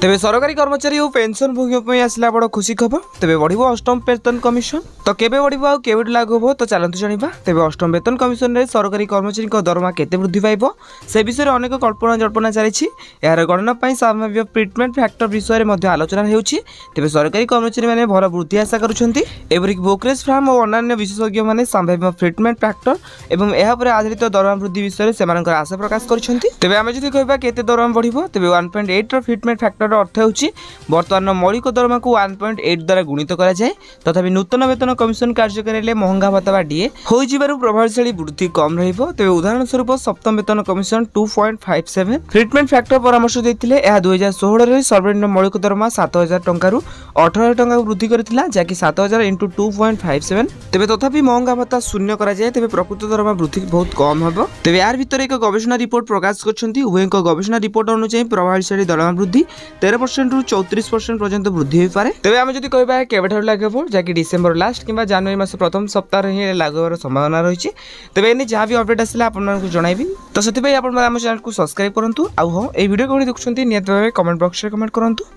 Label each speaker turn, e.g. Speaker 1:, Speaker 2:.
Speaker 1: तेबे सरकारी कर्मचारी और पेंशन भोगी आसला बड़ खुशी खबर। तेबे बढ़िबो अष्टम वेतन कमिशन। तो केबे बढ़िबो आ केबे लागू हो तो चलंतु जानिबा। तेबे अष्टम वेतन कमिशन रे सरकारी कर्मचारी को दरमा केते वृद्धि पाइबो से विषय अनेक कल्पना जल्पना चली। यार गणना पई संभाव्य ट्रीटमेंट फैक्टर विषय रे मध्ये आलोचना हेउछि। तेबे सरकारी कर्मचारी माने भल वृद्धि आशा करूछंती। एवरिक ब्रोकरेज फार्म और अन्य विशेषज्ञ माने संभाव्य ट्रीटमेंट फैक्टर एवं एहा पर आधारित दरमा वृद्धि विषय रे सेमानकर आशा प्रकाश करिसंती। तेबे आमे जदि कहबा केते दरमा बढ़िबो तेबे 1.8 रो ट्रीटमेंट फैक्टर अर्थ होउछि वर्तमान मौलिक दरमा को 1.8 द्वारा गुणित करा जाए। तथापि नूतन वेतन कमिशन कार्यकारी महंगा भत्ता बा डीए होई जिबारु प्रभावशाली वृद्धि कम रहिबो। तेबे उदाहरण स्वरूप सप्तम वेतन कमिशन 2.57 ट्रीटमेंट फैक्टर परामर्श देथिले। एहा 2016 रे सर्वनिम्न मौलिक दरमा 7000 टंका रु 18000 टंका वृद्धि करथिला जाकी 7000 * 2.57। तेबे तथापि महंगा भत्ता शून्य करा जाए तेबे प्रकृत दरमा वृद्धि बहुत कम हबो। तेबे यार भीतर एक गवेषणा रिपोर्ट प्रकाश करछंती। उभयक गवेषणा रिपोर्ट अनुसार प्रभावशाली दरमा वृद्धि 13% रु 34% पर्यंत वृद्धि हो पारे। तेबे आमे जदि कहबा केबेठार लागबो जाकी डिसेंबर लास्ट किबा जनवरी मास प्रथम सप्ताह रे लागू होबार संभावना रहिछि। तेबे एनी जहां भी अपडेट आसिला आपन मानकु जणाइबी। तो सेति पई आपन हम चैनल को सब्सक्राइब करंतु। आ हो ए वीडियो कोनी देखुछंती नियत भाबे कमेंट बॉक्स रे कमेंट करंतु।